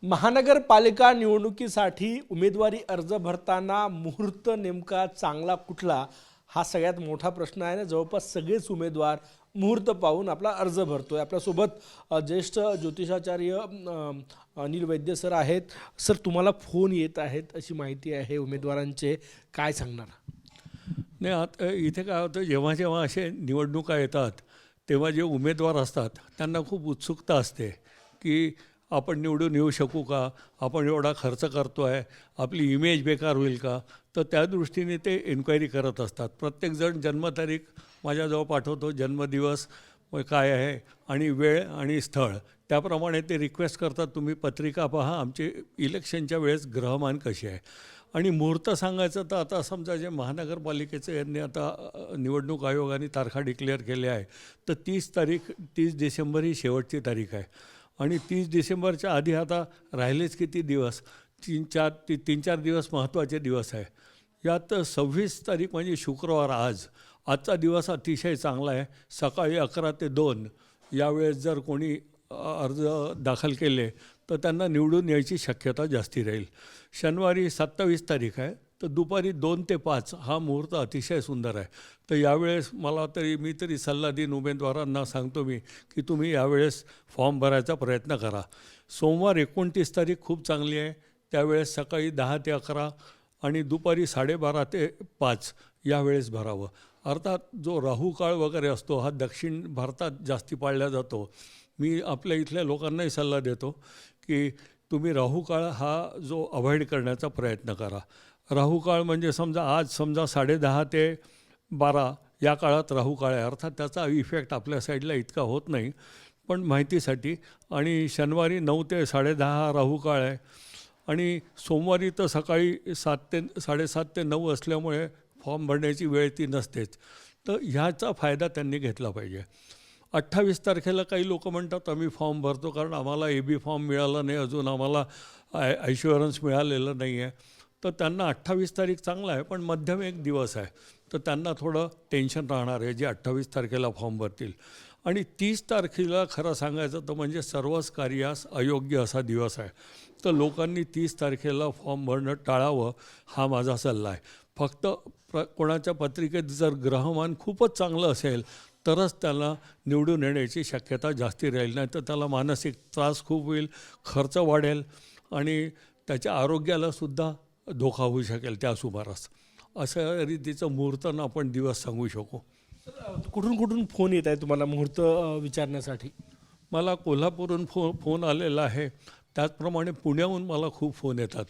महानगरपालिका निवडणुकीसाठी उमेदवारी अर्ज भरताना मुहूर्त नेमका चांगला कुठला हा सगळ्यात मोठा प्रश्न आहे ना। जवळपास सगळेच उमेदवार मुहूर्त पाहून आपला अर्ज भरतोय। आपल्यासोबत ज्येष्ठ ज्योतिषाचार्य अनिल वैद्य सर आहेत। सर, तुम्हाला फोन येत आहेत अशी माहिती आहे उमेदवारांचे, काय सांगणार? नाही, आता इथे काय होतं, जेव्हा जेव्हा असे निवडणुका येतात तेव्हा जे उमेदवार असतात त्यांना खूप उत्सुकता असते की आपण निवडून येऊ शकू का, आपण एवढा खर्च करतो आहे, आपली इमेज बेकार होईल का। तर त्या दृष्टीने ते एन्क्वायरी करत असतात। प्रत्येकजण जन्मतारीख माझ्याजवळ पाठवतो, जन्मदिवस काय आहे आणि वेळ आणि स्थळ, त्याप्रमाणे ते रिक्वेस्ट करतात तुम्ही पत्रिका पहा, आमचे इलेक्शनच्या वेळेस ग्रहमान कशी आहे। आणि मुहूर्त सांगायचं तर आता समजा जे महानगरपालिकेचं यांनी आता निवडणूक आयोगाने तारखा डिक्लेअर केल्या आहे, तर 30 डिसेंबर ही शेवटची तारीख आहे। आणि 30 डिसेंबरच्या आधी आता राहिलेच किती दिवस, 3-4 दिवस महत्त्वाचे दिवस आहे। यात 26 तारीख म्हणजे शुक्रवार, आजचा दिवस अतिशय चांगला आहे। सकाळी 11 ते 2 यावेळेस जर कोणी अर्ज दाखल केले तर त्यांना निवडून यायची शक्यता जास्ती राहील। शनिवारी 27 तारीख आहे, तर दुपारी 2 ते 5 हा मुहूर्त अतिशय सुंदर आहे। तर यावेळेस मी तरी सल्ला देईन उमेदवारांना, सांगतो मी की तुम्ही यावेळेस फॉर्म भरायचा प्रयत्न करा। सोमवार 29 तारीख खूप चांगली आहे, त्यावेळेस सकाळी 10 ते 11 आणि दुपारी 12:30 ते 5 यावेळेस भरावं। अर्थात जो राहू काळ वगैरे असतो हा दक्षिण भारतात जास्ती पाळला जातो। मी आपल्या इथल्या लोकांनाही सल्ला देतो की तुम्ही राहू काळ हा जो अवॉइड करण्याचा प्रयत्न करा। राहू काळ म्हणजे आज समजा 10:30 ते 12 या काळात राहू काळ आहे, अर्थात त्याचा इफेक्ट आपल्या साईडला इतका होत नाही, पण माहितीसाठी। आणि शनिवारी 9 ते 10:30 राहू काळ आहे, आणि सोमवारी तर सकाळी 7:30 ते 9 असल्यामुळे फॉर्म भरण्याची वेळ ती नसतेच। तर ह्याचा फायदा त्यांनी घेतला पाहिजे। 28 तारखेला काही लोक म्हणतात आम्ही फॉर्म भरतो कारण आम्हाला AB फॉर्म मिळाला नाही, अजून आम्हाला ॲश्युरन्स मिळालेलं नाही आहे। तर त्यांना 28 तारीख चांगला आहे, पण मध्यम एक दिवस आहे, तर त्यांना थोडं टेन्शन राहणार आहे जे 28 तारखेला फॉर्म भरतील। आणि 30 तारखेला खरं सांगायचं तर म्हणजे सर्वच कार्यास अयोग्य असा दिवस आहे। तर लोकांनी 30 तारखेला फॉर्म भरणं टाळावं हा माझा सल्ला आहे। फक्त कोणाच्या पत्रिकेत जर ग्रहमान खूपच चांगलं असेल तरच त्याला निवडून येण्याची शक्यता जास्ती राहील, नाही तर त्याला मानसिक त्रास खूप होईल, खर्च वाढेल आणि त्याच्या आरोग्यालासुद्धा धोका होऊ शकेल त्या सुमारास। अशा रीतीचं मुहूर्तानं आपण दिवस सांगू शकू। कुठून कुठून फोन येत आहे तुम्हाला मुहूर्त विचारण्यासाठी? मला कोल्हापूरहून फोन आलेला आहे, त्याचप्रमाणे पुण्याहून मला खूप फोन येतात।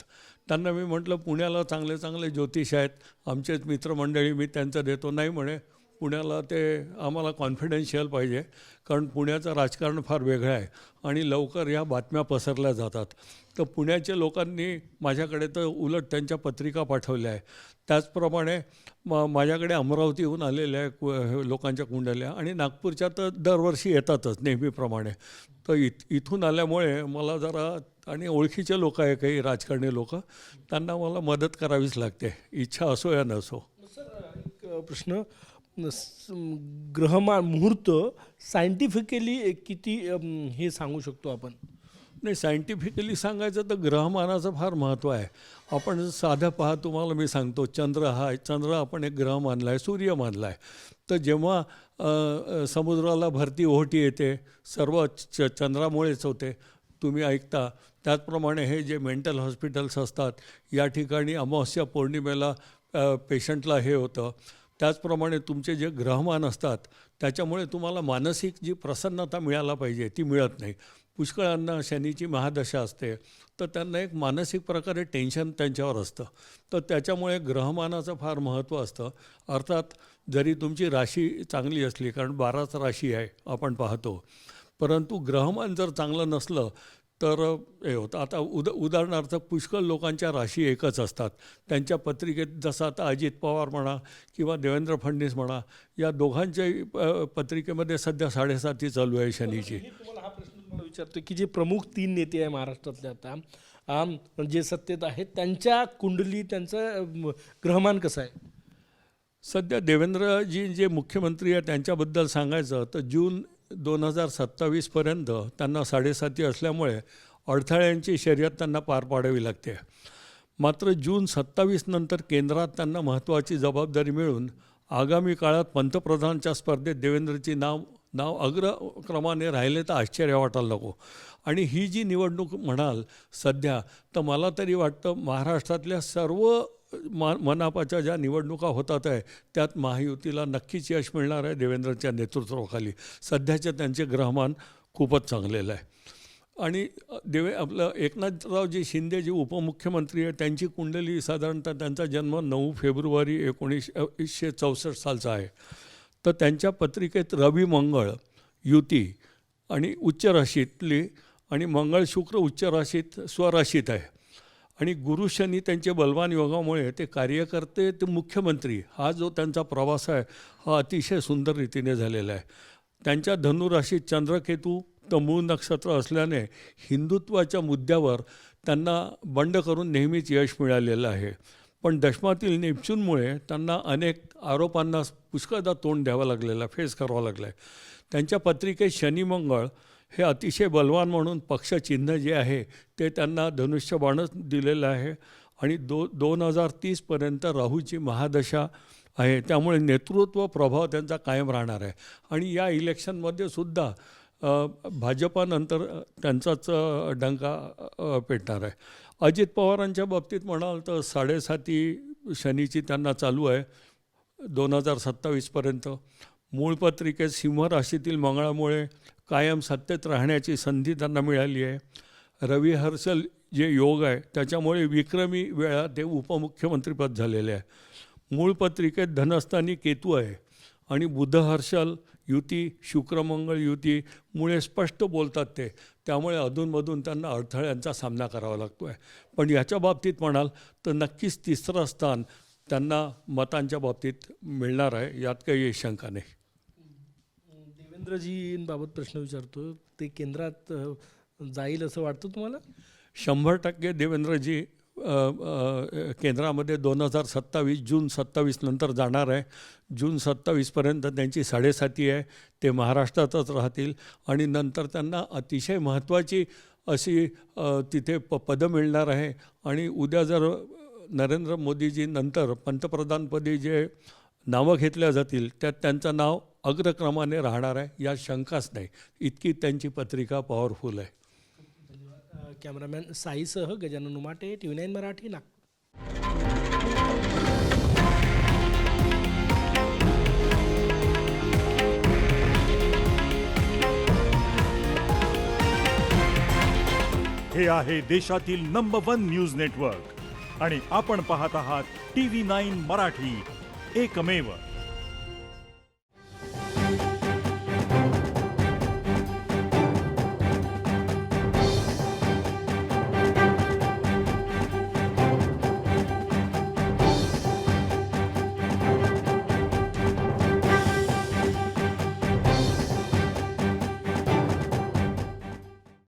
त्यांना मी म्हटलं पुण्याला चांगले चांगले ज्योतिष आहेत, आमचेच मित्रमंडळी, मी त्यांचं देतो। नाही म्हणे, पुण्याला ते आम्हाला कॉन्फिडेन्शियल पाहिजे, कारण पुण्याचं राजकारण फार वेगळं आहे आणि लवकर ह्या बातम्या पसरल्या जातात। तर पुण्याच्या लोकांनी माझ्याकडे तर उलट त्यांच्या पत्रिका पाठवल्या आहे। त्याचप्रमाणे माझ्याकडे अमरावतीहून आलेल्या आहे लोकांच्या कुंडल्या, आणि नागपूरच्या तर दरवर्षी येतातच नेहमीप्रमाणे। तर इथून आल्यामुळे मला जरा, आणि ओळखीचे लोक आहे काही राजकारणी लोक, त्यांना मला मदत करावीच लागते, इच्छा असो या नसो। सर, एक प्रश्न, ग्रहमान मुहूर्त सायंटिफिकली किती हे सांगू शकतो आपण? नाही, सायंटिफिकली सांगायचं तर ग्रहमानाचं फार महत्त्व आहे। आपण साधं पहा, तुम्हाला मी सांगतो, चंद्र आपण एक ग्रह मानला आहे, सूर्य मानला आहे। तर जेव्हा समुद्राला भरती ओहोटी येते सर्व चंद्रामुळेच होते, तुम्ही ऐकता। त्याचप्रमाणे हे जे मेंटल हॉस्पिटल्स असतात या ठिकाणी अमावस्या पौर्णिमेला पेशंटला हे होतं। त्याचप्रमाणे तुमचे जे ग्रहमान असतात त्याच्यामुळे तुम्हाला मानसिक जी प्रसन्नता मिळायला पाहिजे ती मिळत नाही। पुष्कळांना शनीची महादशा असते, तर त्यांना एक मानसिक प्रकारे टेन्शन त्यांच्यावर असतं। तर त्याच्यामुळे ग्रहमानाचं फार महत्त्व असतं। अर्थात जरी तुमची राशी चांगली असली, कारण 12च राशी आहे आपण पाहतो, परंतु ग्रहमान जर चांगलं नसलं तर हे होतं। आता उदाहरणार्थ पुष्कळ लोकांच्या राशी एकच असतात, त्यांच्या पत्रिकेत, जसं आता अजित पवार म्हणा किंवा देवेंद्र फडणवीस म्हणा, या दोघांच्याही पत्रिकेमध्ये सध्या 7.5 चालू आहे शनीची। तुम्हाला हा प्रश्न तुम्हाला विचारतो की जे प्रमुख 3 नेते आहे महाराष्ट्रातले आता जे सत्तेत आहेत, त्यांच्या कुंडली, त्यांचं ग्रहमान कसं आहे? सध्या देवेंद्रजी जे मुख्यमंत्री आहेत त्यांच्याबद्दल सांगायचं तर जून 2027 पर्यंत त्यांना 7.5 असल्यामुळे अडथळ्यांची शर्यत त्यांना पार पाडावी लागते. मात्र जून 27 नंतर केंद्रात त्यांना महत्त्वाची जबाबदारी मिळून आगामी काळात पंतप्रधानांच्या स्पर्धेत देवेंद्रची नाव अग्रक्रमाने राहिले तर आश्चर्य वाटायला नको. आणि ही जी निवडणूक म्हणाल सध्या, तर मला तरी वाटतं महाराष्ट्रातल्या सर्व मनापाच्या ज्या निवडणुका होतात आहे त्यात महायुतीला नक्कीच यश मिळणार आहे देवेंद्रच्या नेतृत्वाखाली. सध्याचे त्यांचे ग्रहमान खूपच चांगलेलं आहे. आणि आपलं एकनाथरावजी शिंदे जे उपमुख्यमंत्री आहे त्यांची कुंडली साधारणतः त्यांचा जन्म 9 फेब्रुवारी 1964 सालचा आहे. तर त्यांच्या पत्रिकेत रवी मंगळ युती आणि उच्च राशीतली आणि मंगळ शुक्र उच्च राशीत स्वराशीत आहे. आणि गुरु शनी त्यांचे बलवान योगामुळे ते कार्यकर्ते ते मुख्यमंत्री हा जो त्यांचा प्रवास आहे हा अतिशय सुंदर रीतीने झालेला आहे. त्यांच्या धनुराशीत चंद्रकेतू तर मूळ नक्षत्र असल्याने हिंदुत्वाच्या मुद्द्यावर त्यांना बंड करून नेहमीच यश मिळालेलं आहे. पण दशमातील नेपच्यूनमुळे त्यांना अनेक आरोपांना पुष्कळदा तोंड द्यावं लागलेलं आहे, फेस करावं लागलं आहे. त्यांच्या पत्रिकेत शनी मंगळ हे अतिशय बलवान म्हणून पक्षचिन्ह जे आहे ते त्यांना धनुष्यबाणच दिलेलं आहे. आणि 2030पर्यंत राहूची महादशा आहे, त्यामुळे नेतृत्व प्रभाव त्यांचा कायम राहणार आहे. आणि या इलेक्शनमध्ये सुद्धा भाजपानंतर त्यांचाच डंका पेटणार आहे. अजित पवारांच्या बाबतीत म्हणाल तर 7.5 शनीची त्यांना चालू आहे 2027पर्यंत. मूळ पत्रिकेत सिंह राशीतील मंगळामुळे कायम सत्तेत राहण्याची संधी त्यांना मिळाली आहे. रवी हर्षल जे योग आहे त्याच्यामुळे विक्रमी वेळा ते उपमुख्यमंत्रीपद झालेले आहे. मूळ पत्रिकेत धनस्थानी केतू आहे आणि बुध हर्षल युती शुक्रमंगळ युतीमुळे स्पष्ट बोलतात ते, त्यामुळे अधूनमधून त्यांना अडथळ्यांचा सामना करावा लागतो आहे. पण याच्या बाबतीत म्हणाल तर नक्कीच 3रं स्थान त्यांना मतांच्या बाबतीत मिळणार आहे, यात काही शंका नाही. देवेंद्रजींबाबत प्रश्न विचारतो, ते केंद्रात जाईल असं वाटतं तुम्हाला? 100% देवेंद्रजी केंद्रामध्ये 2027 जून 27 नंतर जाणार आहे. जून 27पर्यंत त्यांची 7.5 आहे, ते महाराष्ट्रातच राहतील. आणि नंतर त्यांना अतिशय महत्त्वाची अशी तिथे पदं मिळणार आहे. आणि उद्या जर नरेंद्र मोदीजी नंतर पंतप्रधानपदी जे नावं घेतल्या जातील त्यात त्यांचं नाव अग्रक्रमाने राहणार आहे, यात शंकाच नाही. इतकी त्यांची पत्रिका पॉवरफुल आहे. कॅमेरामॅन साईसह गजानन उमाटे, TV9 मराठी, नागपूर. हे आहे देशातील नंबर 1 न्यूज नेटवर्क आणि आपण पाहत आहात TV9 मराठी, एकमेव.